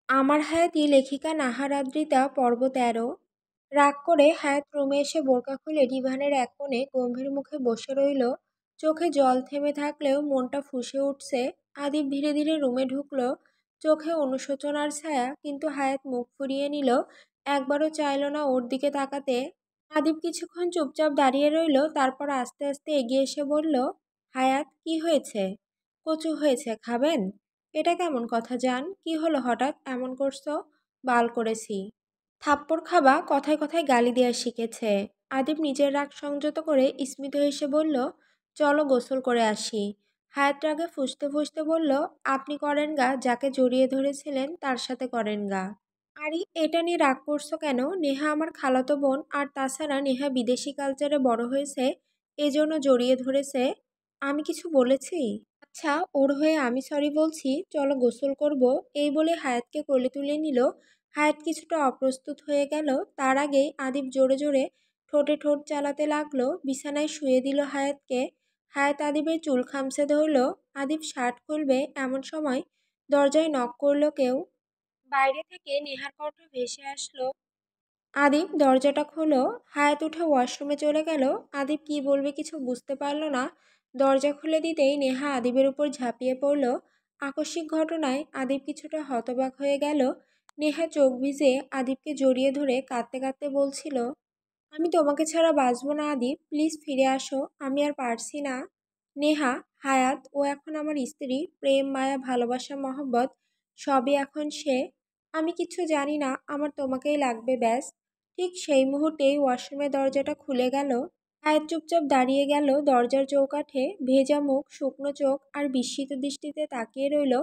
আমার হায়াতি লেখিকা নাহার আদ্রিতা পর্ব ১৩। রাগ করে হায়াত রুমে এসে বোরকা খুলে ডিভানের এক কোণে গম্ভীর মুখে বসে রইল। চোখে জল থেমে থাকলেও মনটা ফুঁসে উঠছে। আদিব ধীরে ধীরে রুমে ঢুকলো, চোখে অনুশোচনার ছায়া, কিন্তু হায়াত মুখ ফুরিয়ে নিল, একবারও চাইল না ওর দিকে তাকাতে। আদিব কিছুক্ষণ চুপচাপ দাঁড়িয়ে রইল, তারপর আস্তে আস্তে এগিয়ে এসে বলল, হায়াত কি হয়েছে? কচু হয়েছে, খাবেন? এটা কেমন কথা জান, কি হলো হঠাৎ এমন করছো? বাল করেছি। থাপ্পড় খাবা কথায় কথায় গালি দেওয়া শিখেছে। আদিব নিজের রাগ সংযত করে স্মিত হেসে বলল, চলো গোসল করে আসি। হায়াত রাগে ফুঁসতে ফুঁসতে বলল, আপনি করেন গা, যাকে জড়িয়ে ধরেছিলেন তার সাথে করেন গা। আরে এটা নিয়ে রাগ করছো কেন? নেহা আমার খালাতো বোন, আর তাছাড়া নেহা বিদেশি কালচারে বড় হয়েছে, এজন্য জড়িয়ে ধরেছে। আমি কিছু বলেছি? আচ্ছা, ওর হয়ে আমি সরি বলছি, চলো গোসল করব। এই বলে হায়াতকে কোলে তুলে নিল। হায়াত কিছুটা অপ্রস্তুত হয়ে গেল, তার আগেই আদিব জোরে জোরে ঠোঁটে ঠোঁট চালাতে লাগলো। বিছানায় শুয়ে দিল হায়াতকে। হায়াত আদিবের চুল খামছে ধরল। আদিব শার্ট খুলবে এমন সময় দরজায় নক করলো কেউ। বাইরে থেকে নেহার কণ্ঠ ভেসে আসলো, আদিব দরজাটা খোলো। হায়াত উঠে ওয়াশরুমে চলে গেল। আদিব কি বলবে কিছু বুঝতে পারল না। দরজা খুলে দিতেই নেহা আদিবের উপর ঝাঁপিয়ে পড়ল। আকস্মিক ঘটনায় আদিব কিছুটা হতবাক হয়ে গেল। নেহা চোখ ভিজে আদিবকে জড়িয়ে ধরে কাঁদতে কাঁদতে বলছিল, আমি তোমাকে ছাড়া বাঁচব না আদিব, প্লিজ ফিরে আসো, আমি আর পারছি না। নেহা, হায়াত ও এখন আমার স্ত্রী, প্রেম মায়া ভালোবাসা মহব্বত সবই এখন সে। আমি কিচ্ছু জানি না, আমার তোমাকেই লাগবে ব্যাস। ঠিক সেই মুহূর্তেই ওয়াশরুমের দরজাটা খুলে গেল। হায়াত চুপচাপ দাঁড়িয়ে গেল দরজার চৌকাঠে, ভেজা মুখ, শুকনো চোখ আর বিস্মিত দৃষ্টিতে তাকিয়ে রইল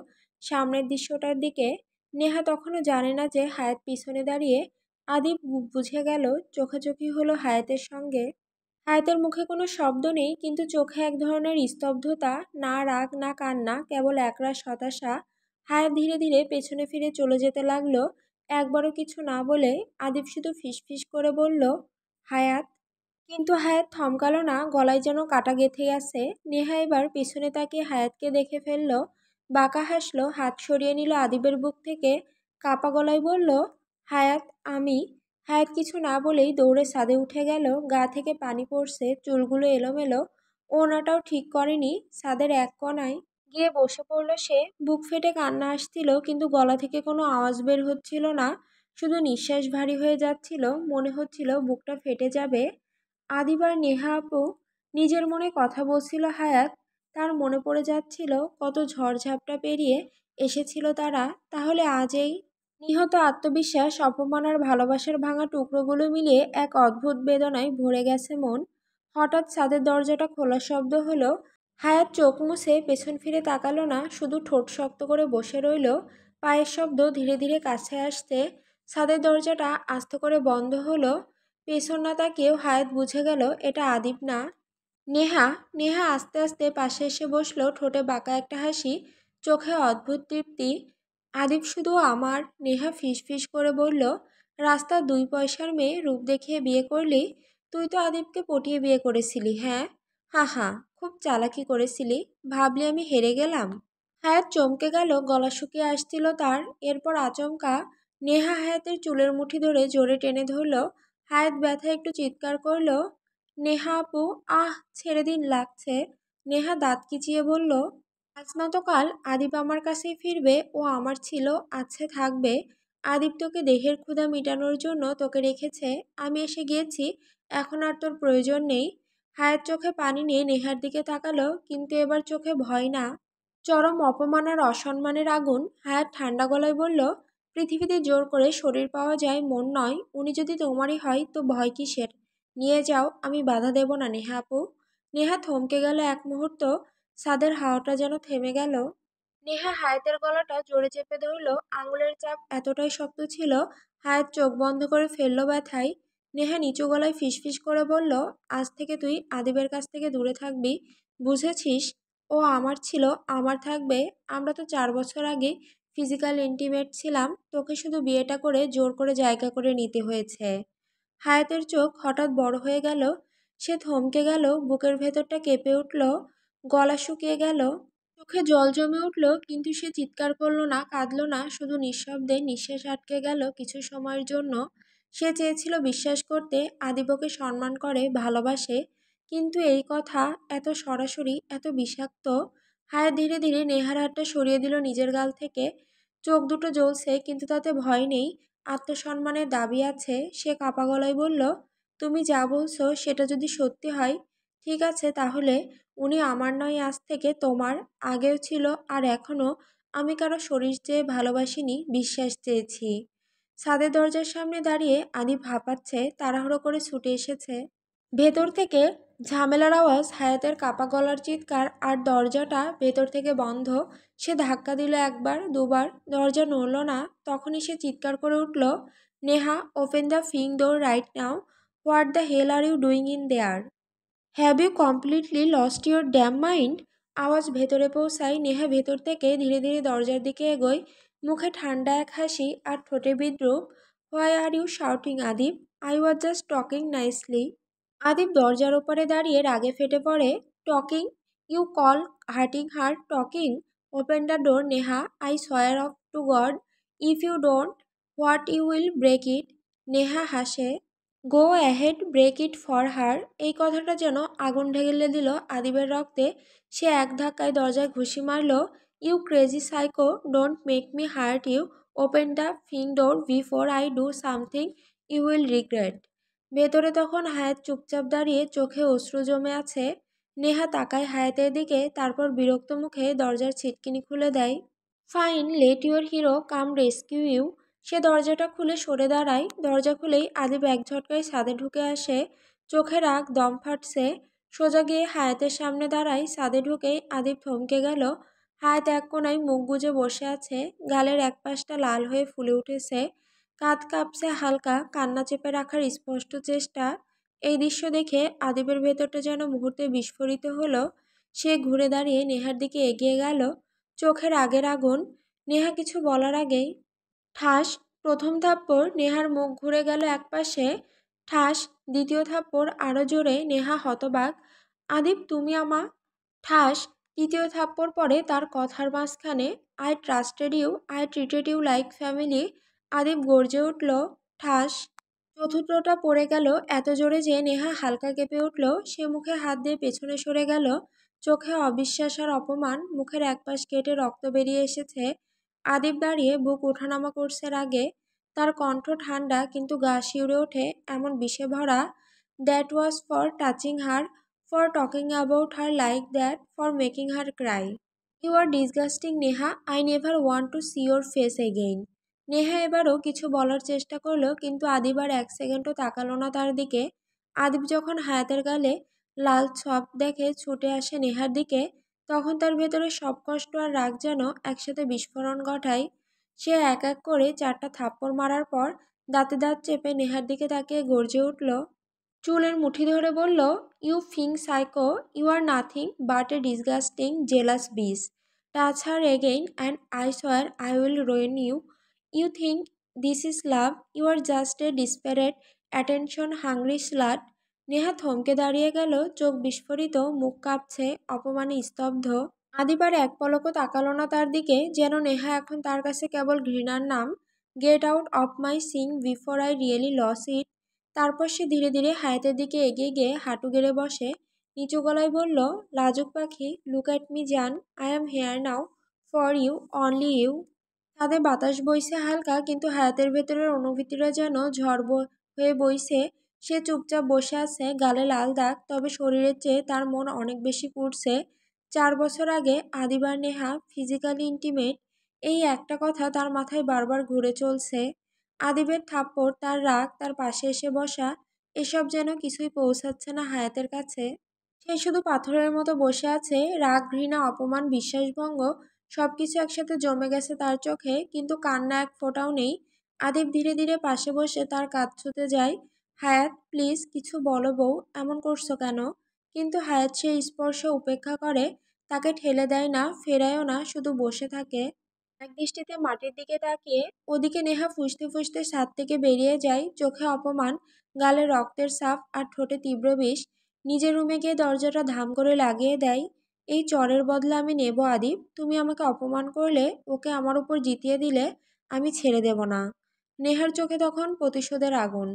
সামনের দৃশ্যটার দিকে। নেহা তখনও জানে না যে হায়াত পিছনে দাঁড়িয়ে। আদিব বুঝে গেল, চোখাচোখি হলো হায়াতের সঙ্গে। হায়াতের মুখে কোনো শব্দ নেই, কিন্তু চোখে এক ধরনের স্তব্ধতা, না রাগ না কান্না, কেবল একরাশ হতাশা। হায়াত ধীরে ধীরে পেছনে ফিরে চলে যেতে লাগলো, একবারও কিছু না বলে। আদিব শুধু ফিসফিস করে বলল, হায়াত। কিন্তু হায়াত থমকালো না, গলায় যেন কাটা গেঁথে গেছে। নেহা এবার পিছনে তাকিয়ে হায়াতকে দেখে ফেলল, বাঁকা হাসলো, হাত সরিয়ে নিল আদিবের বুক থেকে, কাপা গলায় বলল, হায়াত আমি। হায়াত কিছু না বলেই দৌড়ে ছাদে উঠে গেল। গা থেকে পানি পড়ছে, চুলগুলো এলোমেলো, ওড়নাটাও ঠিক করেনি। ছাদের এক কোণায় গিয়ে বসে পড়ল সে। বুক ফেটে কান্না আসছিল, কিন্তু গলা থেকে কোনো আওয়াজ বের হচ্ছিল না, শুধু নিঃশ্বাস ভারী হয়ে যাচ্ছিল। মনে হচ্ছিল বুকটা ফেটে যাবে। আদিবার নেহা আপু নিজের মনে কথা বলছিল হায়াত। তার মনে পড়ে যাচ্ছিল কত ঝড়ঝাপটা পেরিয়ে এসেছিল তারা। তাহলে আজ এই নিহত আত্মবিশ্বাস, অপমান আর ভালোবাসার ভাঙা টুকরোগুলো মিলিয়ে এক অদ্ভুত বেদনায় ভরে গেছে মন। হঠাৎ ছাদের দরজাটা খোলার শব্দ হলো। হায়াত চোখ মুছে পেছন ফিরে তাকালো না, শুধু ঠোঁট শক্ত করে বসে রইল। পায়ের শব্দ ধীরে ধীরে কাছে আসতে ছাদের দরজাটা আস্তে করে বন্ধ হলো। পেছন না তাকিয়েও হায়াত বুঝে গেল এটা আদিব না, নেহা। নেহা আস্তে আস্তে পাশে এসে বসলো, ঠোঁটে বাঁকা একটা হাসি, চোখে অদ্ভুত তৃপ্তি। আদিব শুধু আমার? নেহা ফিস ফিস করে বলল, রাস্তার 2 পয়সার মেয়ে রূপ দেখিয়ে বিয়ে করলি? তুই তো আদিবকে পটিয়ে বিয়ে করেছিলি, হ্যাঁ? হা হা, খুব চালাকি করেছিলি। ভাবলি আমি হেরে গেলাম? হায়াত চমকে গেল, গলা শুকিয়ে আসছিল তার। এরপর আচমকা নেহা হায়াতের চুলের মুঠি ধরে জোরে টেনে ধরল। হায়াত ব্যথায় একটু চিৎকার করলো, নেহা আপু, আহ, ছেড়ে দিন, লাগছে। নেহা দাঁত কিচিয়ে বলল, আজ না তো কাল আদিব আমার কাছেই ফিরবে, ও আমার ছিল, আছে, থাকবে। আদিব তোকে দেহের ক্ষুধা মিটানোর জন্য তোকে রেখেছে, আমি এসে গিয়েছি, এখন আর তোর প্রয়োজন নেই। হায়াত চোখে পানি নিয়ে নেহার দিকে তাকালো, কিন্তু এবার চোখে ভয় না, চরম অপমান আর অসম্মানের আগুন। হায়াত ঠান্ডা গলায় বলল, পৃথিবীতে জোর করে শরীর পাওয়া যায়, মন নয়। উনি যদি তোমারই হয় তো ভয় কিসের? নিয়ে যাও, আমি বাধা দেব না নেহা আপু। নেহা থমকে গেল এক মুহূর্ত, ছাদের হাওয়াটা যেন থেমে গেল। নেহা হায়াতের গলাটা জোরে চেপে ধরল, আঙুলের চাপ এতটাই শক্ত ছিল হায়াত চোখ বন্ধ করে ফেলল ব্যথায়। নেহা নিচু গলায় ফিসফিস করে বলল, আজ থেকে তুই আদিবের কাছ থেকে দূরে থাকবি, বুঝেছিস? ও আমার ছিল, আমার থাকবে। আমরা তো 4 বছর আগে ফিজিক্যাল ইন্টিমেট ছিলাম, তোকে শুধু বিয়েটা করে জোর করে জায়গা করে নিতে হয়েছে। হায়াতের চোখ হঠাৎ বড় হয়ে গেল, সে থমকে গেল, বুকের ভেতরটা কেঁপে উঠল, গলা শুকিয়ে গেল। চোখে জল জমে উঠল, কিন্তু সে চিৎকার করলো না, কাঁদলো না, শুধু নিঃশব্দে নিঃশ্বাস আটকে গেল কিছু সময়ের জন্য। সে চেয়েছিল বিশ্বাস করতে আদিব ওকে সম্মান করে, ভালোবাসে, কিন্তু এই কথা এত সরাসরি, এত বিষাক্ত। হায়াত ধীরে ধীরে নেহার হাতটা সরিয়ে দিল নিজের গাল থেকে। চোখ দুটো জ্বলছে, কিন্তু তাতে ভয় নেই, আত্মসম্মানের দাবি আছে। সে কাঁপা গলায় বলল, তুমি যা বলছো সেটা যদি সত্যি হয়, ঠিক আছে, তাহলে উনি আমার নয়, আজ থেকে তোমার। আগেও ছিল, আর এখনো। আমি কারো শরীর চেয়ে ভালোবাসিনি, বিশ্বাস চেয়েছি। ছাদের দরজার সামনে দাঁড়িয়ে আদি ভাপাচ্ছে, তাড়াহুড়ো করে ছুটে এসেছে। ভেতর থেকে ঝামেলার আওয়াজ, হায়াতের কাপা গলার চিৎকার, আর দরজাটা ভেতর থেকে বন্ধ। সে ধাক্কা দিল একবার, দুবার, দরজা নড়ল না। তখনই সে চিৎকার করে উঠল, Neha, open the effing door right now. What the hell are you doing in there? Have you completely lost your damn mind? আওয়াজ ভেতরে পৌঁছায়। নেহা ভেতর থেকে ধীরে ধীরে দরজার দিকে এগোয়, মুখে ঠান্ডা এক হাসি আর ঠোঁটে বিদ্রুপ। Why are you shouting Adib? I was just talking nicely. Adib দরজার ওপরে দাঁড়িয়ে রাগে ফেটে পড়ে। Talking? You call hurting her talking? Open the door Neha, I swear of to God, if you don't, what you will break it. Neha হাসে। Go ahead, break it for her. এই কথাটা যেন আগুন ঢেলে দিল আদিবের রক্তে। সে এক ধাক্কায় দরজায় ঘুষি মারল। You crazy psycho, don't make me hurt you. Open the effing door before I do something you will regret. ভেতরে তখন হায়াত চুপচাপ দাঁড়িয়ে, চোখে অশ্রু জমে আছে। নেহা তাকায় হায়াতের দিকে, তারপর বিরক্ত মুখে দরজার ছিটকিনি খুলে দেয়। Fine, let your hero come rescue you. সে দরজাটা খুলে সরে দাঁড়ায়। দরজা খুলেই আদিব এক ঝটকায় ছাদে ঢুকে আসে। চোখে রাগ, দম ফাটছে। সোজা গিয়ে হায়াতের সামনে দাঁড়ায়। ছাদে ঢুকেই আদিব থমকে গেল। হায়াত এক কোণায় মুখ গুজে বসে আছে। গালের এক পাশটা লাল হয়ে ফুলে উঠেছে। কাঁধ কাঁপছে হালকা, কান্না চেপে রাখার স্পষ্ট চেষ্টা। এই দৃশ্য দেখে আদিবের ভেতরটা যেন মুহূর্তে বিস্ফোরিত হলো। সে ঘুরে দাঁড়িয়ে নেহার দিকে এগিয়ে গেল, চোখের আগের আগুন। নেহা কিছু বলার আগেই ঠাস, প্রথম থাপ্পড়। নেহার মুখ ঘুরে গেল একপাশে। ঠাস, দ্বিতীয় থাপ্পড় আরো জোরে। নেহা হতবাক। আদিব, তুমি ঠাস, তৃতীয় থাপ্পড় পরে তার কথার মাঝখানে। I trusted you, I treated you like family. Adib গর্জে উঠল। ঠাস, চতুর্থটা পড়ে গেল এত জোরে যে নেহা হালকা কেঁপে উঠল। সে মুখে হাত দিয়ে পেছনে সরে গেল। চোখে অবিশ্বাস আর অপমান। মুখের একপাশ কেটে রক্ত বেরিয়ে এসেছে। আদিব দাঁড়িয়ে বুক ওঠানামা করছে রাগে। তার কণ্ঠ ঠান্ডা, কিন্তু গা শিউরে ওঠে, এমন বিষে ভরা। That was for touching her, for talking about her like that, for making her cry. You are disgusting Neha, I never want to see your face again. Neha এবারও কিছু বলার চেষ্টা করলো, কিন্তু আদিব আর এক সেকেন্ডও তাকালো না তার দিকে। আদিব যখন হায়াতের গালে লাল ছাপ দেখে ছুটে আসে নেহার দিকে, তখন তার ভেতরে সব কষ্ট আর রাগ যেন একসাথে বিস্ফোরণ ঘটায়। সে এক এক করে 4টা থাপ্পড় মারার পর দাঁতে দাঁত চেপে নেহার দিকে তাকিয়ে গর্জে উঠল। চুলের মুঠি ধরে বলল, you effing psycho, you are nothing but a disgusting jealous bitch. Touch her again and I swear I will ruin you. You think this is love, you are just a desperate attention hungry slut. Neha থমকে দাঁড়িয়ে গেল, চোখ বিস্ফোরিত, মুখ কাঁপছে, অপমানে স্তব্ধ। আদিবার এক পলকও তাকালো না তার দিকে, যেন নেহা এখন তার কাছে কেবল ঘৃণার নাম। Get out of my sight before I really lose it. তারপর সে ধীরে ধীরে হায়াতের দিকে এগিয়ে গিয়ে হাঁটু গেড়ে বসে। নিচু গলায় বলল, লাজুক পাখি, লুক অ্যাট মি জান, I am here now, for you, only you. তাদের বাতাস বইছে হালকা, কিন্তু হায়াতের ভেতরের অনুভূতিরা যেন ঝড় হয়ে বইছে। সে চুপচাপ বসে আছে, গালে লাল দাগ, তবে শরীরের চেয়ে তার মন অনেক বেশি পুড়ছে। 4 বছর আগে আদিব আর নেহা ফিজিক্যালি ইন্টিমেট, এই একটা কথা তার মাথায় বারবার ঘুরে চলছে। আদিবের থাপ্পড়, তার রাগ, তার পাশে এসে বসা, এসব যেন কিছুই পৌঁছাচ্ছে না হায়াতের কাছে। সে শুধু পাথরের মতো বসে আছে। রাগ, ঘৃণা, অপমান, বিশ্বাসভঙ্গ, সবকিছু একসাথে জমে গেছে তার চোখে, কিন্তু কান্না এক ফোঁটাও নেই। আদিব ধীরে ধীরে পাশে বসে তার কাঁধ ছুঁতে যায়। হায়াত, প্লিজ কিছু বলো বউ, এমন করছো কেন? কিন্তু হায়াত সেই স্পর্শ উপেক্ষা করে। তাকে ঠেলে দেয় না, ফেরায়ও না, শুধু বসে থাকে এক দৃষ্টিতে মাটির দিকে তাকিয়ে। ওদিকে নেহা ফুঁসতে ফুঁসতে ছাদ থেকে বেরিয়ে যায়, চোখে অপমান, গালে রক্তের ছাপ, আর ঠোঁটে তীব্র বিষ। নিজের রুমে গিয়ে দরজাটা ধাম করে লাগিয়ে দেয়। এই চরের বদলা আমি নেব আদিপ। তুমি আমাকে অপমান করলে, ওকে আমার উপর জিতিয়ে দিলে, আমি ছেড়ে দেব না। নেহার চোখে তখন প্রতিশোধের আগুন।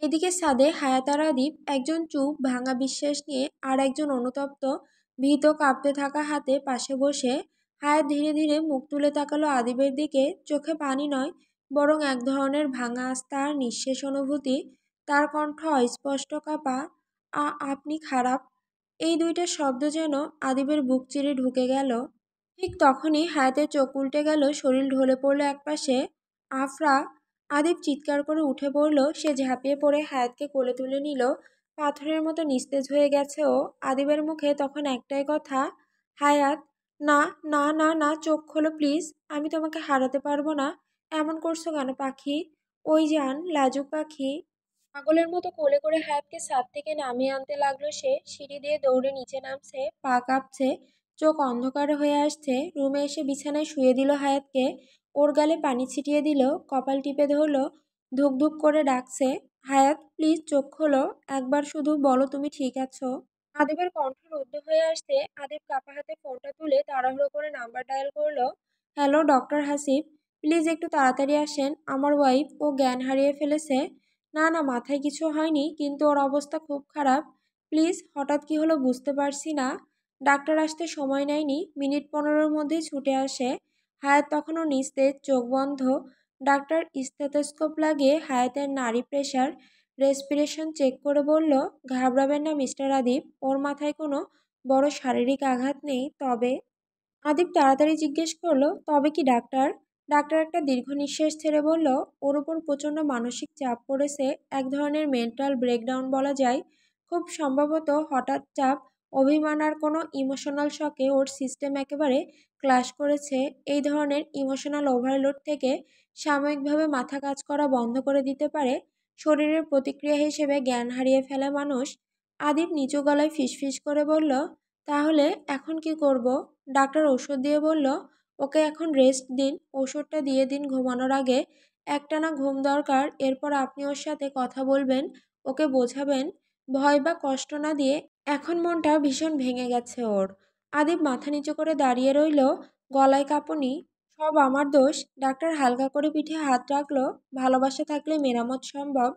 এদিকে ছাদে হায়াত আর আদিপ, একজন চুপ ভাঙা বিশ্বাস নিয়ে আর একজন অনুতপ্ত ভীত কাঁপতে থাকা হাতে পাশে বসে। হায়াত ধীরে ধীরে মুখ তুলে তাকালো আদিবের দিকে, চোখে পানি নয়, বরং এক ধরনের ভাঙা আস্থা আর নিঃশেষ অনুভূতি। তার কণ্ঠ অস্পষ্ট কাঁপা। আপনি খারাপ। এই দুইটা শব্দ যেন আদিবের বুক চিরে ঢুকে গেল। ঠিক তখনই হায়াতের চোখ উল্টে গেল, শরীর ঢলে পড়ল একপাশে। আফরা! আদিব চিৎকার করে উঠে পড়ল। সে ঝাঁপিয়ে পড়ে হায়াতকে কোলে তুলে নিল। পাথরের মতো নিস্তেজ হয়ে গেছে ও। আদিবের মুখে তখন একটাই কথা, হায়াত! না, না, না, না, চোখ খোলো প্লিজ। আমি তোমাকে হারাতে পারবো না। এমন করছো কেন পাখি? ওই যান, লাজুক পাখি। পাগলের মতো কোলে করে হায়াতকে ছাদ থেকে নামিয়ে আনতে লাগলো সে। সিঁড়ি দিয়ে দৌড়ে নিচে নামছে, পা কাঁপছে, চোখ অন্ধকার হয়ে আসছে। রুমে এসে বিছানায় শুয়ে দিল হায়াতকে। ওর গালে পানি ছিটিয়ে দিল, কপাল টিপে ধরলো। ধুক ধুক করে ডাকছে, হায়াত প্লিজ চোখ খোলো, একবার শুধু বলো তুমি ঠিক আছো। আদিবের কণ্ঠ রুদ্ধ হয়ে আসছে। আদিব কাপা হাতে ফোনটা তুলে তাড়াহুড়ো করে নাম্বার ডায়াল করলো। Hello, doctor Hasib. প্লিজ একটু তাড়াতাড়ি আসেন, আমার ওয়াইফ, ও জ্ঞান হারিয়ে ফেলেছে। না না, মাথায় কিছু হয়নি, কিন্তু ওর অবস্থা খুব খারাপ। প্লিজ, হঠাৎ কি হলো বুঝতে পারছি না। ডাক্তার আসতে সময় নেয়নি, মিনিট 15-র মধ্যেই ছুটে আসে। হায়াত তখনও নিস্তেজ, চোখ বন্ধ। ডাক্তার স্টেথোস্কোপ লাগিয়ে হায়াতের নাড়ি, প্রেশার, রেসপিরেশন চেক করে বলল, ঘাবড়াবেন না মিস্টার আদিব, ওর মাথায় কোনো বড় শারীরিক আঘাত নেই। তবে আদিব তাড়াতাড়ি জিজ্ঞেস করলো, তবে কি ডাক্তার? ডাক্তার একটা দীর্ঘ নিঃশ্বাস ছেড়ে বলল, ওর উপর প্রচণ্ড মানসিক চাপ পড়েছে, এক ধরনের মেন্টাল ব্রেকডাউন বলা যায়। খুব সম্ভবত হঠাৎ চাপ, অভিমান আর কোনো ইমোশনাল শকে ওর সিস্টেম একেবারে ক্লাশ করেছে। এই ধরনের ইমোশনাল ওভারলোড থেকে সাময়িকভাবে মাথা কাজ করা বন্ধ করে দিতে পারে। শরীরের প্রতিক্রিয়া হিসেবে জ্ঞান হারিয়ে ফেলে মানুষ। আদিব নিচু গলায় ফিসফিস করে বলল, তাহলে এখন কি করব? ডাক্তার ওষুধ দিয়ে বলল, ওকে এখন রেস্ট দিন, ওষুধটা দিয়ে দিন ঘুমানোর আগে। একটানা ঘুম দরকার। এরপর আপনি ওর সাথে কথা বলবেন, ওকে বোঝাবেন, ভয় বা কষ্ট না দিয়ে। এখন মনটা ভীষণ ভেঙে গেছে ওর। আদিব মাথা নিচু করে দাঁড়িয়ে রইল, গলায় কাঁপুনি। সব আমার দোষ। ডাক্তার হালকা করে পিঠে হাত রাখলো। ভালোবাসা থাকলে মেরামত সম্ভব।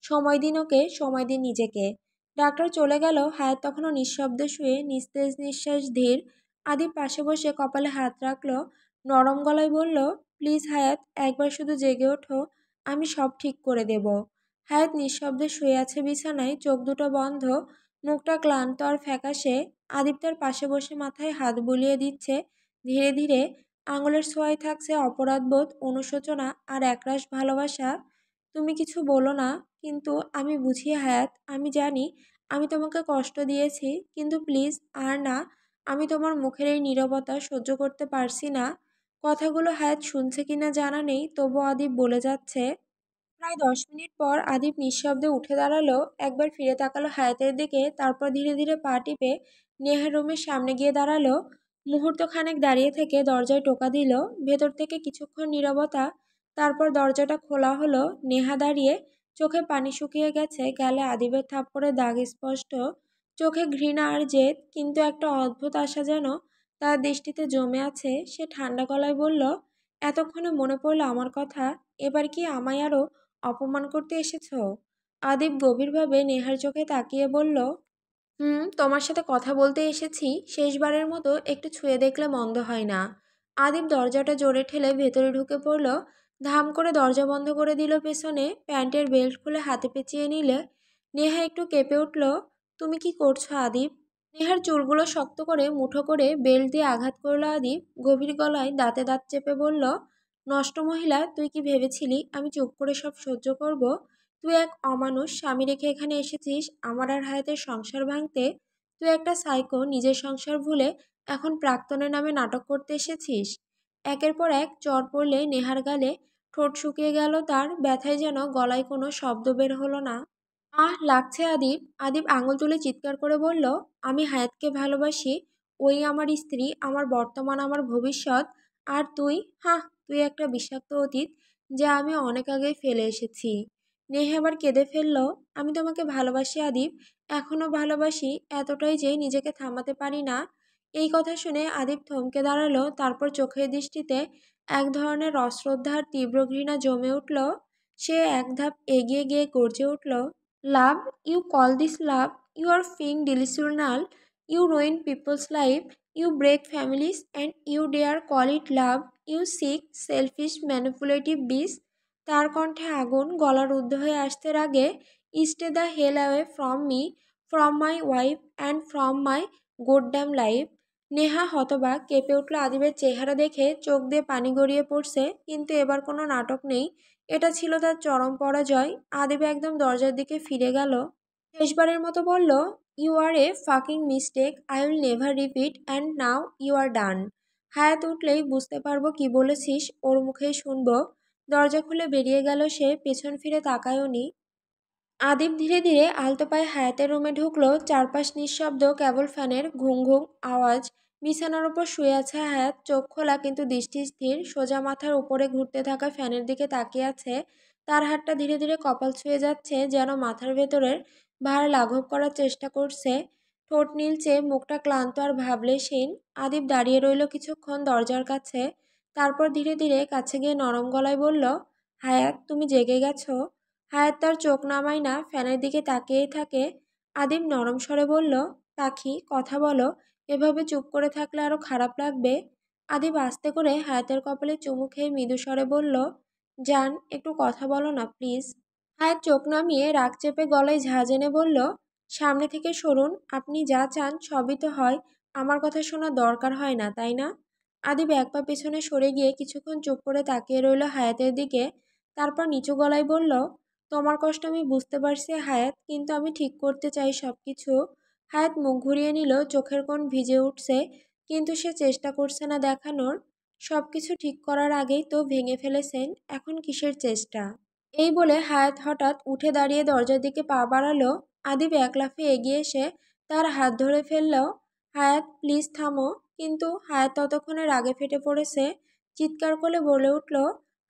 সময় দিন ওকে, সময় দিন নিজেকে। ডাক্তার চলে গেল। হায়াত তখনও নিঃশব্দে শুয়ে, নিস্তেজ নিঃশ্বাস ধীর। আদিব পাশে বসে কপালে হাত রাখলো। নরম গলায় বলল, প্লিজ হায়াত, একবার শুধু জেগে ওঠো, আমি সব ঠিক করে দেব। হায়াত নিঃশব্দে শুয়ে আছে বিছানায়, চোখ দুটো বন্ধ, মুখটা ক্লান্ত আর ফ্যাকাশে। আদিব তার পাশে বসে মাথায় হাত বুলিয়ে দিচ্ছে। ধীরে ধীরে আঙুলের ছোঁয়ায় থাকছে অপরাধবোধ, অনুশোচনা আর একরাশ ভালোবাসা। তুমি কিছু বলো না, কিন্তু আমি বুঝি হায়াত, আমি জানি আমি তোমাকে কষ্ট দিয়েছি, কিন্তু প্লিজ আর না। আমি তোমার মুখের এই নীরবতা সহ্য করতে পারছি না। কথাগুলো হায়াত শুনছে কিনা জানা নেই, তবু আদিব বলে যাচ্ছে। প্রায় 10 মিনিট পর আদিব নিঃশব্দে উঠে দাঁড়ালো, একবার ফিরে তাকালো হায়াতের দিকে, তারপর ধীরে ধীরে পা টিপে নেহার রুমের সামনে গিয়ে দাঁড়ালো। মুহূর্ত খানেক দাঁড়িয়ে থেকে দরজায় টোকা দিল। ভেতর থেকে কিছুক্ষণ নীরবতা, তারপর দরজাটা খোলা হলো। নেহা দাঁড়িয়ে, চোখে পানি শুকিয়ে গেছে, গালে আদিবের থাপ্পড়ের দাগ স্পষ্ট। চোখে ঘৃণা আর জেদ, কিন্তু একটা অদ্ভুত আশা যেন তার দৃষ্টিতে জমে আছে। সে ঠান্ডা গলায় বলল, এতক্ষণে মনে পড়লো আমার কথা? এবার কি আমায় আরও অপমান করতে এসেছো? আদিব গভীরভাবে নেহার চোখে তাকিয়ে বলল, তোমার সাথে কথা বলতে এসেছি, শেষবারের মতো একটু ছুঁয়ে দেখলে মন্দ হয় না। আদিব দরজাটা জোরে ঠেলে ভেতরে ঢুকে পড়ল। ধাম করে দরজা বন্ধ করে দিল পেছনে। প্যান্টের বেল্ট খুলে হাতে পেঁচিয়ে নিলে। নেহা একটু কেঁপে উঠল। তুমি কি করছো আদিব? নেহার চুলগুলো শক্ত করে মুঠো করে বেল্ট দিয়ে আঘাত করল আদিব। গভীর গলায় দাঁতে দাঁত চেপে বলল, নষ্ট মহিলা, তুই কি ভেবেছিলি আমি চুপ করে সব সহ্য করব? তুই এক অমানুষ, স্বামী রেখে এখানে এসেছিস আমার আর হায়াতের সংসার ভাঙতে। তুই একটা সাইকো, নিজের সংসার ভুলে এখন প্রাক্তনের নামে নাটক করতে এসেছিস। একের পর এক চড় পড়লে নেহার গালে। ঠোঁট শুকিয়ে গেল তার, ব্যথায় যেন গলায় কোনো শব্দ বের হলো না। লাগছে আদিব। আদিব আঙুল তুলে চিৎকার করে বলল, আমি হায়াতকে ভালোবাসি। ওই আমার স্ত্রী, আমার বর্তমান, আমার ভবিষ্যৎ। আর তুই? তুই একটা বিষাক্ত অতীত, যা আমি অনেক আগেই ফেলে এসেছি। নেহা আবার কেঁদে ফেলল। আমি তোমাকে ভালোবাসি আদিব, এখনও ভালোবাসি, এতটাই যে নিজেকে থামাতে পারি না। এই কথা শুনে আদিব থমকে দাঁড়ালো, তারপর চোখের দৃষ্টিতে এক ধরনের অশ্রদ্ধা আর তীব্র ঘৃণা জমে উঠল। সে এক ধাপ এগিয়ে গিয়ে গর্জে উঠল, love? You call this love? You are effing delusional. You ruin people's life. You break families and you dare call it love? You sick selfish manipulative bitch. তার কণ্ঠে আগুন, গলা রুদ্ধ হয়ে আসতে আগে, stay the hell away from me, from my wife and from my goddamn life. Neha হতবাক, কেঁপে উঠল আদিবের চেহারা দেখে, চোখ দিয়ে পানি গড়িয়ে পড়ছে। কিন্তু এবার কোনো নাটক নেই, এটা ছিল তার চরম পরাজয়। আদিব একদম দরজার দিকে ফিরে গেল, শেষবারের মতো বলল, you are a fucking mistake, I will never repeat, and now you are done. Hayat উঠলেই বুঝতে পারবো কি বলেছিস, ওর মুখেই শুনবো। দরজা খুলে বেরিয়ে গেল সে, পেছন ফিরে তাকায়ও নি। আদিব ধীরে ধীরে আলতো পায়ে হায়াতের রুমে ঢুকলো। চারপাশ নিঃশব্দ, কেবল ফ্যানের ঘুং ঘুং আওয়াজ। বিছানার ওপর শুয়ে আছে হায়াত, চোখ খোলা কিন্তু দৃষ্টি স্থির, সোজা মাথার উপরে ঘুরতে থাকা ফ্যানের দিকে তাকিয়ে আছে। তার হাতটা ধীরে ধীরে কপাল ছুঁয়ে যাচ্ছে, যেন মাথার ভেতরের ভার লাঘব করার চেষ্টা করছে। ঠোঁট নীলচে, মুখটা ক্লান্ত আর ভাবলেশীন। আদিব দাঁড়িয়ে রইল কিছুক্ষণ দরজার কাছে, তারপর ধীরে ধীরে কাছে গিয়ে নরম গলায় বলল, হায়াত, তুমি জেগে গেছো? হায়াত তার চোখ নামায় না, ফ্যানের দিকে তাকিয়েই থাকে। আদিব নরম স্বরে বলল, পাখি, কথা বলো, এভাবে চুপ করে থাকলে আরো খারাপ লাগবে। আদিব আস্তে করে হায়াতের কপালে চুমু খেয়ে মৃদু স্বরে বলল, জান, একটু কথা বলো না প্লিজ। হায়াত চোখ নামিয়ে রাগ চেপে গলায় ঝাঁজ এনে বলল, সামনে থেকে সরুন, আপনি যা চান সবই তো হয়, আমার কথা শোনার দরকার হয় না, তাই না? আদিব এক পা পেছনে সরে গিয়ে কিছুক্ষণ চুপ করে তাকিয়ে রইল হায়াতের দিকে, তারপর নিচু গলায় বলল, তোমার কষ্ট আমি বুঝতে পারছি হায়াত, কিন্তু আমি ঠিক করতে চাই সব কিছু। হায়াত মুখ ঘুরিয়ে নিল, চোখের কোণ ভিজে উঠছে, কিন্তু সে চেষ্টা করছে না দেখানোর। সব কিছু ঠিক করার আগেই তো ভেঙে ফেলেছেন, এখন কিসের চেষ্টা? এই বলে হায়াত হঠাৎ উঠে দাঁড়িয়ে দরজার দিকে পা বাড়ালো। আদিব এক লাফে এগিয়ে এসে তার হাত ধরে ফেলল, হায়াত প্লিজ থামো। কিন্তু হায়াত ততক্ষণে রাগে ফেটে পড়েছে, চিৎকার করে বলে উঠল,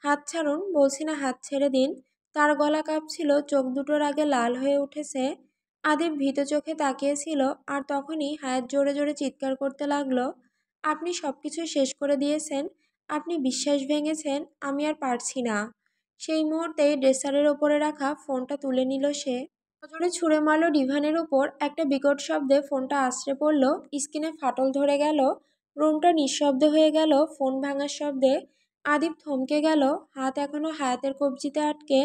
হাত ছাড়ুন, বলছি না হাত ছেড়ে দিন। তার গলা কাঁপছিল, চোখ দুটোর আগে লাল হয়ে উঠেছে। আদিব ভীত চোখে তাকিয়েছিল, আর তখনই হায়াত জোরে জোরে চিৎকার করতে লাগলো, আপনি সব কিছু শেষ করে দিয়েছেন, আপনি বিশ্বাস ভেঙেছেন, আমি আর পারছি না। সেই মুহূর্তেই ড্রেসারের ওপরে রাখা ফোনটা তুলে নিল সে, নজরে ছুঁড়ে মারল ডিভানের উপর। একটা বিকট শব্দে ফোনটা আছড়ে পড়ল, স্ক্রিনে ফাটল ধরে গেল, রুমটা নিঃশব্দ হয়ে গেল ফোন ভাঙার শব্দে। আদিব থমকে গেল, হাত এখনো হায়াতের কবজিতে আটকে।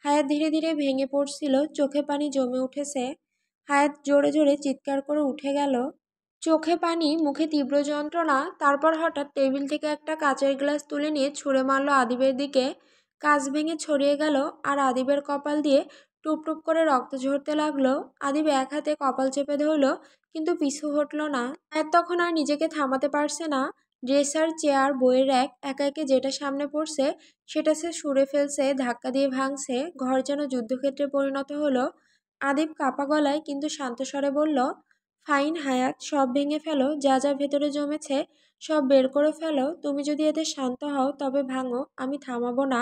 হায়াত ধীরে ধীরে ভেঙে পড়ছিল, চোখে পানি জমে উঠেছে। হায়াত জোরে জোরে চিৎকার করে উঠে গেল, চোখে পানি, মুখে তীব্র যন্ত্রণা। তারপর হঠাৎ টেবিল থেকে একটা কাচের গ্লাস তুলে নিয়ে ছুঁড়ে মারল আদিবের দিকে। কাঁচ ভেঙে ছড়িয়ে গেল, আর আদিবের কপাল দিয়ে টুপ টুপ করে রক্ত ঝরতে লাগলো। আদিব এক হাতে কপাল চেপে ধরল, কিন্তু পিছু হটল না। হায়াত তখন আর নিজেকে থামাতে পারছে না। ড্রেসার, চেয়ার, বইয়ের র্যাক, একে একে যেটা সামনে পড়ছে সেটা সে ছুঁড়ে ফেলছে, ধাক্কা দিয়ে ভাঙছে। ঘর যেন যুদ্ধক্ষেত্রে পরিণত হলো। আদিব কাঁপা গলায় কিন্তু শান্ত স্বরে বলল, ফাইন হায়াত, সব ভেঙে ফেলো, যা যা ভেতরে জমেছে সব বের করে ফেলো। তুমি যদি এতে শান্ত হও তবে ভাঙো, আমি থামাবো না।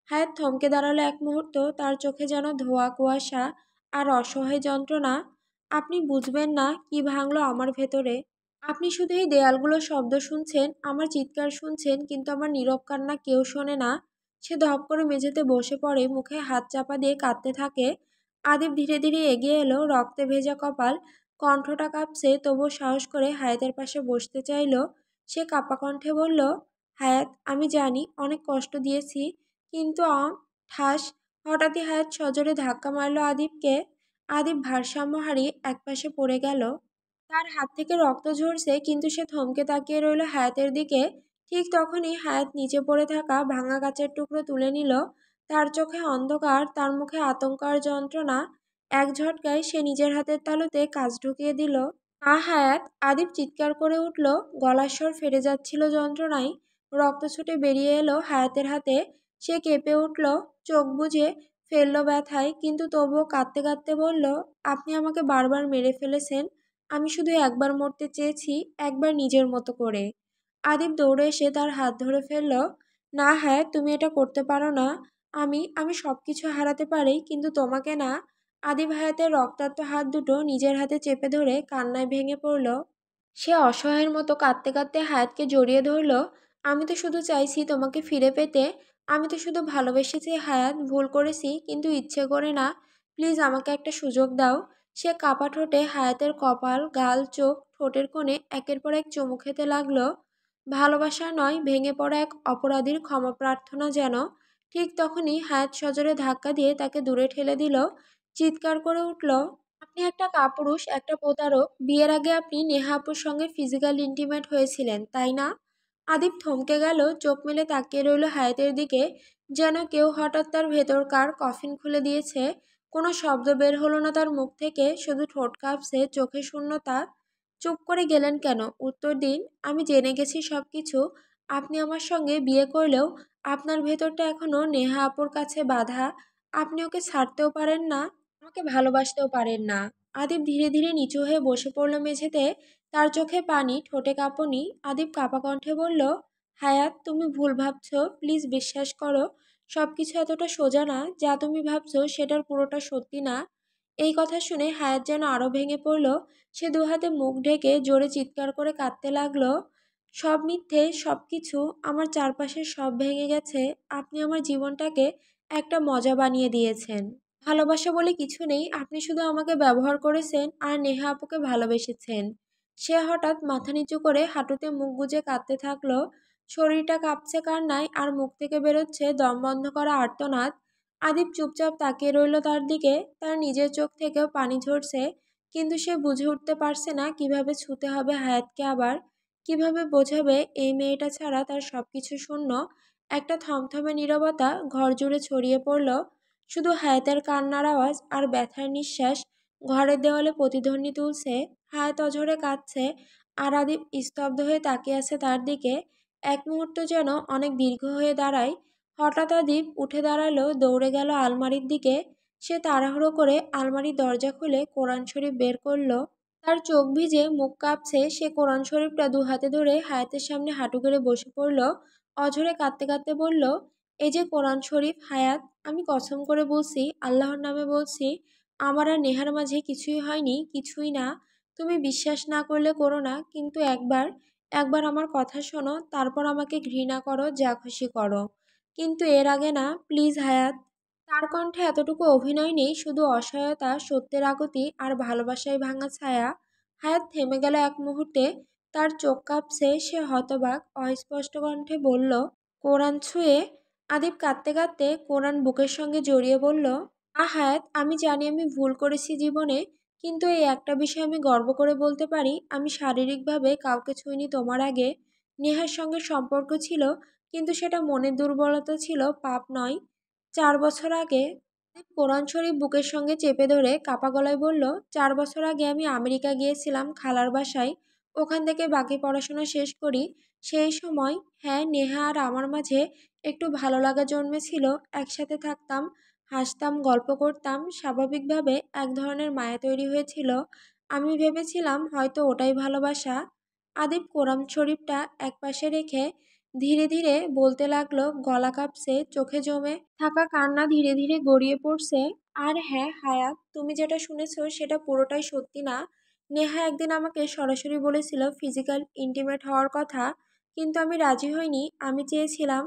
হায়াত থমকে দাঁড়ালো এক মুহূর্ত, তার চোখে যেন ধোয়া, কুয়াশা আর অসহায় যন্ত্রণা। আপনি বুঝবেন না কি ভাঙলো আমার ভেতরে। আপনি শুধু এই দেয়ালগুলোর শব্দ শুনছেন, আমার চিৎকার শুনছেন, কিন্তু আমার নীরব কান্না কেউ শোনে না। সে ধপ করে মেঝেতে বসে পড়ে, মুখে হাত চাপা দিয়ে কাঁদতে থাকে। আদিব ধীরে ধীরে এগিয়ে এলো, রক্তে ভেজা কপাল, কণ্ঠটা কাঁপছে, তবুও সাহস করে হায়াতের পাশে বসতে চাইল। সে কাঁপা কণ্ঠে বলল, হায়াত, আমি জানি অনেক কষ্ট দিয়েছি, কিন্তু ঠাস। হঠাৎই হায়াত সজোরে ধাক্কা মারল আদিবকে। আদিব ভারসাম্য হারিয়ে একপাশে পড়ে গেল। তার হাত থেকে রক্ত ঝরছে, কিন্তু সে থমকে তাকিয়ে রইল হায়াতের দিকে। ঠিক তখনই হায়াত নিচে পড়ে থাকা ভাঙা কাচের টুকরো তুলে নিল। তার চোখে অন্ধকার, তার মুখে আতঙ্ক আর যন্ত্রণা। এক ঝটকায় সে নিজের হাতের তালুতে কাঁচ ঢুকিয়ে দিল। না হায়াত! আদিব চিৎকার করে উঠল, গলার স্বর ফেটে যাচ্ছিল যন্ত্রণায়। রক্ত ছুটে বেরিয়ে এলো হায়াতের হাতে। সে কেঁপে উঠল, চোখ বুজে ফেলল ব্যথায়, কিন্তু তবুও কাঁদতে কাঁদতে বলল, আপনি আমাকে বারবার মেরে ফেলেছেন, আমি শুধু একবার মরতে চেয়েছি, একবার নিজের মতো করে। আদিব দৌড়ে এসে তার হাত ধরে ফেলল, না হায়াত, তুমি এটা করতে পারো না। আমি সবকিছু হারাতে পারি, কিন্তু তোমাকে না। আদিব হায়াতের রক্তাক্ত হাত দুটো নিজের হাতে চেপে ধরে কান্নায় ভেঙে পড়ল। সে অসহায়ের মতো কাঁদতে কাঁদতে হায়াতকে জড়িয়ে ধরল। আমি তো শুধু চাইছি তোমাকে ফিরে পেতে। আমি তো শুধু ভালোবেসেছি হায়াত, ভুল করেছি কিন্তু ইচ্ছে করে না। প্লিজ আমাকে একটা সুযোগ দাও। সে কাপা ঠোঁটে হায়াতের কপাল, গাল, চোখ, ঠোঁটের কোণে একের পর এক চুমু খেতে লাগলো। ভালোবাসা নয়, ভেঙে পড়া এক অপরাধীর ক্ষমা প্রার্থনা যেন। ঠিক তখনই হায়াত সজোরে ধাক্কা দিয়ে তাকে দূরে ঠেলে দিল। চিৎকার করে উঠল, আপনি একটা কাপুরুষ, একটা প্রতারক। বিয়ের আগে আপনি নেহা আপুর সঙ্গে ফিজিক্যাল ইন্টিমেট হয়েছিলেন, তাই না? আদিব থমকে গেল, চোখ মেলে তাকিয়ে রইল হায়াতের দিকে, যেন কেউ হঠাৎ তার ভেতরকার কফিন খুলে দিয়েছে। কোনো শব্দ বের হলো না তার মুখ থেকে, শুধু ঠোঁট কাঁপছে, চোখে শূন্যতা। চুপ করে গেলেন কেন? উত্তর দিন। আমি জেনে গেছি সব কিছু। আপনি আমার সঙ্গে বিয়ে করলেও আপনার ভেতরটা এখনো নেহা আপুর কাছে বাঁধা। আপনি ওকে ছাড়তেও পারেন না, আমাকে ভালোবাসতেও পারেন না। আদিব ধীরে ধীরে নিচু হয়ে বসে পড়ল মেঝেতে, তার চোখে পানি, ঠোঁটে কাঁপুনি। আদিব কাঁপা কণ্ঠে বলল, হায়াত তুমি ভুল ভাবছো, প্লিজ বিশ্বাস করো। সবকিছু এতটা সোজা না, যা তুমি ভাবছো সেটার পুরোটা সত্যি না। এই কথা শুনে হায়াত যেন আরো ভেঙে পড়ল। সে দুহাতে মুখ ঢেকে জোরে চিৎকার করে কাঁদতে লাগলো, সব মিথ্যে, সবকিছু, আমার চারপাশের সব ভেঙে গেছে। আপনি আমার জীবনটাকে একটা মজা বানিয়ে দিয়েছেন। ভালোবাসা বলে কিছু নেই, আপনি শুধু আমাকে ব্যবহার করেছেন আর নেহা আপুকে ভালোবেসেছেন। সে হঠাৎ মাথা নিচু করে হাঁটুতে মুখ গুজে কাঁদতে থাকলো। শরীরটা কাঁপছে কান্নায় আর মুখ থেকে বেরোচ্ছে দম বন্ধ করা আর্তনাদ। আদিব চুপচাপ তাকিয়ে রইল তার দিকে, তার নিজের চোখ থেকেও পানি ঝরছে। কিন্তু সে বুঝে উঠতে পারছে না কিভাবে ছুতে হবে হায়াতকে আবার, কিভাবে বোঝাবে এই মেয়েটা ছাড়া তার সবকিছু শূন্য। একটা থমথমে নীরবতা ঘর জুড়ে ছড়িয়ে পড়ল, শুধু হায়াতের কান্নার আওয়াজ আর ব্যথার নিঃশ্বাস ঘরের দেওয়ালে প্রতিধ্বনি তুলছে। হায়াত অঝরে কাঁদছে আর আদিব স্তব্ধ হয়ে তাকিয়ে আছে তার দিকে। এক মুহূর্ত যেন অনেক দীর্ঘ হয়ে দাঁড়ায়। হঠাৎ আদিব উঠে দাঁড়ালো, দৌড়ে গেল আলমারির দিকে। সে তাড়াহুড়ো করে আলমারির দরজা খুলে কোরআন শরীফ বের করলো। তার চোখ ভিজে, মুখ কাঁপছে। সে কোরআন শরীফটা দু হাতে ধরে হায়াতের সামনে হাঁটু গেড়ে বসে পড়ল। অঝরে কাঁদতে কাঁদতে বলল, এই যে কোরআন শরীফ হায়াত, আমি কসম করে বলছি, আল্লাহর নামে বলছি, আমার আর নেহার মাঝে কিছুই হয়নি, কিছুই না। তুমি বিশ্বাস না করলে করো না, কিন্তু একবার, একবার আমার কথা শোনো, তারপর আমাকে ঘৃণা করো, যা খুশি করো, কিন্তু এর আগে না, প্লিজ হায়াত। তার কণ্ঠে এতটুকু অভিনয় নেই, শুধু অসহায়তা, সত্যের আগতি আর ভালোবাসায় ভাঙা ছায়া। হায়াত থেমে গেল এক মুহূর্তে, তার চোখ কাঁপছে। সে হতবাক, অস্পষ্ট কণ্ঠে বলল, কোরআন ছুঁয়ে। আদিব কাঁদতে কাঁদতে কোরআন বুকের সঙ্গে জড়িয়ে বলল, হায়াত, আমি জানি আমি ভুল করেছি জীবনে, কিন্তু এই একটা বিষয় আমি গর্ব করে বলতে পারি, আমি শারীরিকভাবে কাউকে ছুঁইনি তোমার আগে। নেহার সঙ্গে সম্পর্ক ছিল, কিন্তু সেটা মনের দুর্বলতা ছিল, পাপ নয়। 4 বছর আগে, কোরআন শরীফ বুকের সঙ্গে চেপে ধরে কাপা গলায় বলল, 4 বছর আগে আমি আমেরিকা গিয়েছিলাম খালার বাসায়, ওখান থেকে বাকি পড়াশোনা শেষ করি। সেই সময়, হ্যাঁ, নেহা আর আমার মাঝে একটু ভালো লাগা জন্মেছিল। একসাথে থাকতাম, হাসতাম, গল্প করতাম, স্বাভাবিকভাবে এক ধরনের মায়া তৈরি হয়েছিল। আমি ভেবেছিলাম হয়তো ওটাই ভালোবাসা। আদিব কোরআন শরীফটা একপাশে রেখে ধীরে ধীরে বলতে লাগলো, গলা কাঁপছে, চোখে জমে থাকা কান্না ধীরে ধীরে গড়িয়ে পড়ছে। আর হ্যাঁ হায়াত, তুমি যেটা শুনেছো সেটা পুরোটাই সত্যি না। নেহা একদিন আমাকে সরাসরি বলেছিল ফিজিক্যাল ইন্টিমেট হওয়ার কথা, কিন্তু আমি রাজি হইনি। আমি চেয়েছিলাম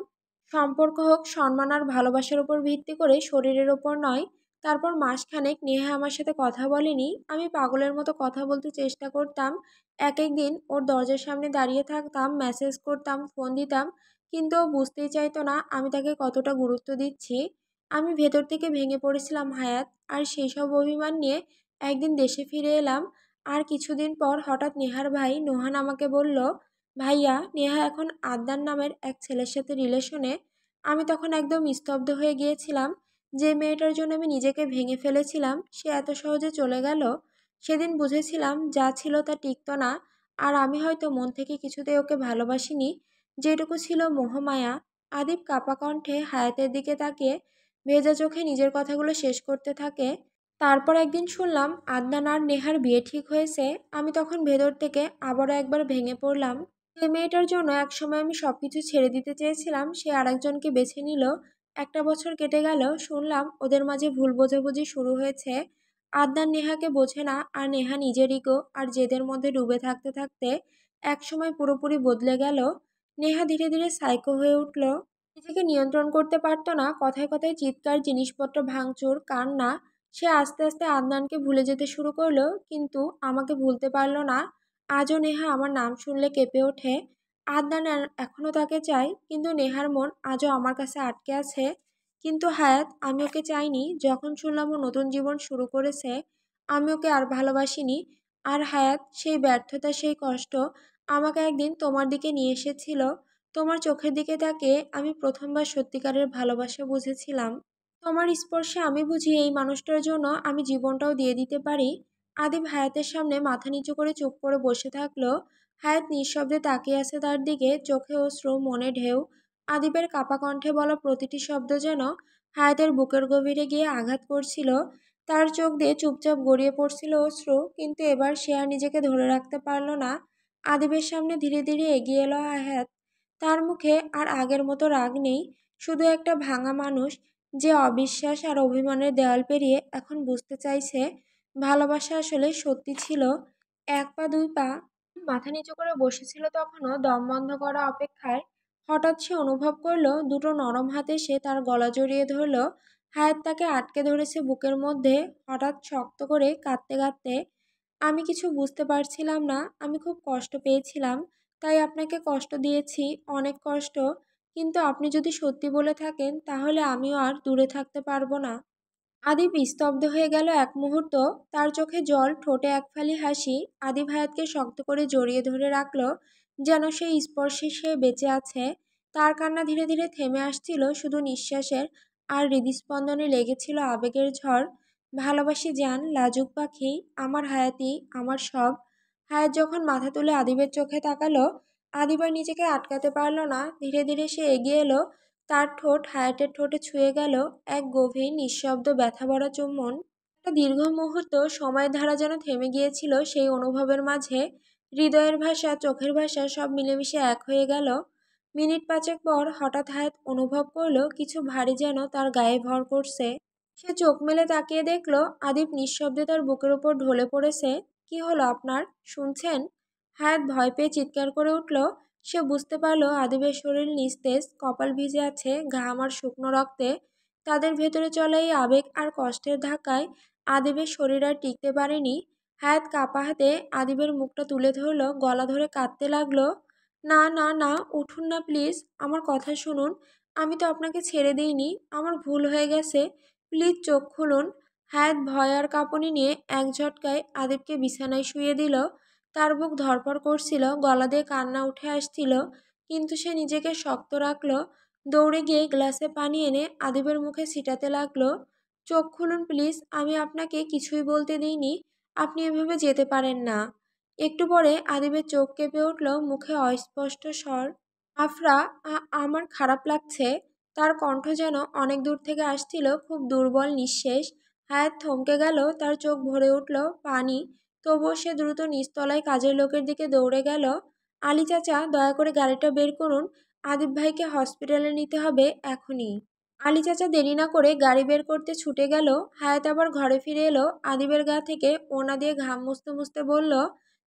সম্পর্ক হোক সম্মান আর ভালোবাসার উপর ভিত্তি করে, শরীরের ওপর নয়। তারপর মাসখানেক নেহা আমার সাথে কথা বলেনি। আমি পাগলের মতো কথা বলতে চেষ্টা করতাম। এক এক দিন ওর দরজার সামনে দাঁড়িয়ে থাকতাম, মেসেজ করতাম, ফোন দিতাম, কিন্তু ও বুঝতেই চাইতো না আমি তাকে কতটা গুরুত্ব দিচ্ছি। আমি ভেতর থেকে ভেঙে পড়েছিলাম হায়াত। আর সেই সব অভিমান নিয়ে একদিন দেশে ফিরে এলাম। আর কিছুদিন পর হঠাৎ নেহার ভাই নোহান আমাকে বলল, ভাইয়া, নেহা এখন আদনান নামের এক ছেলের সাথে রিলেশনে। আমি তখন একদম স্তব্ধ হয়ে গিয়েছিলাম। যে মেয়েটার জন্য আমি নিজেকে ভেঙে ফেলেছিলাম, সে এত সহজে চলে গেল। সেদিন বুঝেছিলাম যা ছিল তা টিকত না। আর আমি হয়তো মন থেকে কিছুতেই ওকে ভালোবাসিনি, যেটুকু ছিল মোহমায়া। আদিব কাপা কণ্ঠে হায়াতের দিকে তাকিয়ে ভেজা চোখে নিজের কথাগুলো শেষ করতে থাকে। তারপর একদিন শুনলাম আদনান আর নেহার বিয়ে ঠিক হয়েছে। আমি তখন ভেতর থেকে আবারও একবার ভেঙে পড়লাম। যে মেয়েটার জন্য একসময় আমি সবকিছু ছেড়ে দিতে চেয়েছিলাম, সে আরেকজনকে বেছে নিল। 1 বছর কেটে গেল, শুনলাম ওদের মাঝে ভুল বোঝাবুঝি শুরু হয়েছে। আদনান নেহাকে বোঝে না, আর নেহা নিজের ইগো আর জেদের মধ্যে ডুবে থাকতে থাকতে একসময় পুরোপুরি বদলে গেল। নেহা ধীরে ধীরে সাইকো হয়ে উঠল। নিজেকে নিয়ন্ত্রণ করতে পারতো না, কথায় কথায় চিৎকার, জিনিসপত্র ভাঙচুর, কান্না। সে আস্তে আস্তে আদনানকে ভুলে যেতে শুরু করলো, কিন্তু আমাকে ভুলতে পারলো না। আজও নেহা আমার নাম শুনলে কেঁপে ওঠে। আদনান এখনো তাকে চাই, কিন্তু নেহার মন আজও আমার কাছে আটকে আছে। কিন্তু হায়াত, আমি ওকে চাইনি। যখন শুনলাম ও নতুন জীবন শুরু করেছে, আমি ওকে আর ভালোবাসিনি। আর হায়াত, সেই ব্যর্থতা, সেই কষ্ট আমাকে একদিন তোমার দিকে নিয়ে এসেছিল। তোমার চোখের দিকে তাকিয়ে আমি প্রথমবার সত্যিকারের ভালোবাসা বুঝেছিলাম। তোমার স্পর্শে আমি বুঝি এই মানুষটার জন্য আমি জীবনটাও দিয়ে দিতে পারি। আদিব হায়াতের সামনে মাথা নিচু করে চুপ করে বসে থাকলো। হায়াত নিঃশব্দে তাকিয়ে আছে তার দিকে, চোখে অশ্রু, মনে ঢেউ। আদিবের কাপা কণ্ঠে বলা প্রতিটি শব্দ যেন হায়াতের বুকের গভীরে গিয়ে আঘাত করছিল। তার চোখ দিয়ে চুপচাপ গড়িয়ে পড়ছিল অশ্রু, কিন্তু এবার সে আর নিজেকে ধরে রাখতে পারল না। আদিবের সামনে ধীরে ধীরে এগিয়ে এলো হায়াত। তার মুখে আর আগের মতো রাগ নেই, শুধু একটা ভাঙা মানুষ, যে অবিশ্বাস আর অভিমানের দেওয়াল পেরিয়ে এখন বুঝতে চাইছে ভালোবাসা আসলে সত্যি ছিল। এক পা দুই পা মাথা নিচু করে বসেছিল তখনও, দম বন্ধ করা অপেক্ষায়। হঠাৎ সে অনুভব করলো দুটো নরম হাতে সে তার গলা জড়িয়ে ধরলো। হায়াত তাকে আটকে ধরেছে বুকের মধ্যে, হঠাৎ শক্ত করে, কাঁদতে কাঁদতে। আমি কিছু বুঝতে পারছিলাম না, আমি খুব কষ্ট পেয়েছিলাম, তাই আপনাকে কষ্ট দিয়েছি, অনেক কষ্ট। কিন্তু আপনি যদি সত্যি বলে থাকেন, তাহলে আমিও আর দূরে থাকতে পারবো না। আদিব স্তব্ধ হয়ে গেল এক মুহূর্ত। তার চোখে জল, ঠোঁটে এক ফালি হাসি। আদিব হায়াতকে শক্ত করে জড়িয়ে ধরে রাখলো, যেন সেই স্পর্শে সে বেঁচে আছে। তার কান্না ধীরে ধীরে থেমে আসছিল, শুধু নিঃশ্বাসের আর হৃদস্পন্দনে লেগেছিল আবেগের ঝড়। ভালোবাসি জান, লাজুক পাখি, আমার হায়াতি, আমার সব। হায়াত যখন মাথা তুলে আদিবের চোখে তাকালো, আদিব আর নিজেকে আটকাতে পারল না। ধীরে ধীরে সে এগিয়ে এলো, তার ঠোঁট হায়াতের ঠোঁটে ছুঁয়ে গেল। এক গভীর, নিঃশব্দ, ব্যথাভরা চুম্বন। একটা দীর্ঘ মুহূর্ত সময়ের ধারা যেন থেমে গিয়েছিল সেই অনুভবের মাঝে। হৃদয়ের ভাষা, চোখের ভাষা সব মিলেমিশে এক হয়ে গেল। মিনিট পাঁচেক পর হঠাৎ হায়াত অনুভব করলো কিছু ভারী যেন তার গায়ে ভর করছে। সে চোখ মেলে তাকিয়ে দেখলো আদিব নিঃশব্দে তার বুকের উপর ঢলে পড়েছে। কি হলো আপনার, শুনছেন? হায়াত ভয় পেয়ে চিৎকার করে উঠল। সে বুঝতে পারল আদিবের শরীর নিস্তেজ, কপাল ভিজে আছে ঘাম আর শুকনো রক্তে। তাদের ভেতরে চলা এই আবেগ আর কষ্টের ধাক্কায় আদিবের শরীর আর টিকতে পারেনি। হায়াত কাপা হাতে আদিবের মুখটা তুলে ধরল, গলা ধরে কাঁদতে লাগলো। না না না, উঠুন না প্লিজ, আমার কথা শুনুন। আমি তো আপনাকে ছেড়ে দিইনি, আমার ভুল হয়ে গেছে, প্লিজ চোখ খুলুন। হায়াত ভয় আর কাঁপুনি নিয়ে এক ঝটকায় আদিবকে বিছানায় শুইয়ে দিল। তার বুক ধড়ফড় করছিল, গলা দিয়ে কান্না উঠে আসছিল, কিন্তু সে নিজেকে শক্ত রাখলো। দৌড়ে গিয়ে গ্লাসে পানি এনে আদিবের মুখে ছিটাতে লাগলো। চোখ খুলুন প্লিজ, আমি আপনাকে কিছুই বলতে দিইনি, আপনি এভাবে যেতে পারেন না। একটু পরে আদিবের চোখ কেঁপে উঠল, মুখে অস্পষ্ট স্বর। আফরা, আমার খারাপ লাগছে। তার কণ্ঠ যেন অনেক দূর থেকে আসছিল, খুব দুর্বল, নিঃশেষ। হায়াত থমকে গেল, তার চোখ ভরে উঠল পানি। তবুও সে দ্রুত নিচতলায় কাজের লোকের দিকে দৌড়ে গেল। আলী চাচা, দয়া করে গাড়িটা বের করুন, আদিব ভাইকে হসপিটালে নিতে হবে এখনই। আলী চাচা দেরি না করে গাড়ি বের করতে ছুটে গেল। হায়াত আবার ঘরে ফিরে এলো, আদিবের গা থেকে ওনা দিয়ে ঘাম মুছতে মুছতে বলল,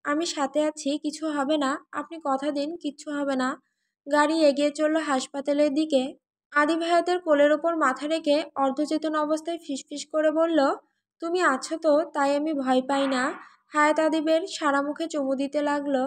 আমি সাথে আছি, কিছু হবে না, আপনি কথা দিন কিচ্ছু হবে না। গাড়ি এগিয়ে চলল হাসপাতালের দিকে। আদিব হায়াতের কোলের ওপর মাথা রেখে অর্ধচেতন অবস্থায় ফিসফিস করে বলল, তুমি আছো তো, তাই আমি ভয় পাই না। হায়াত আদিবের সারা মুখে চুমু দিতে লাগলো।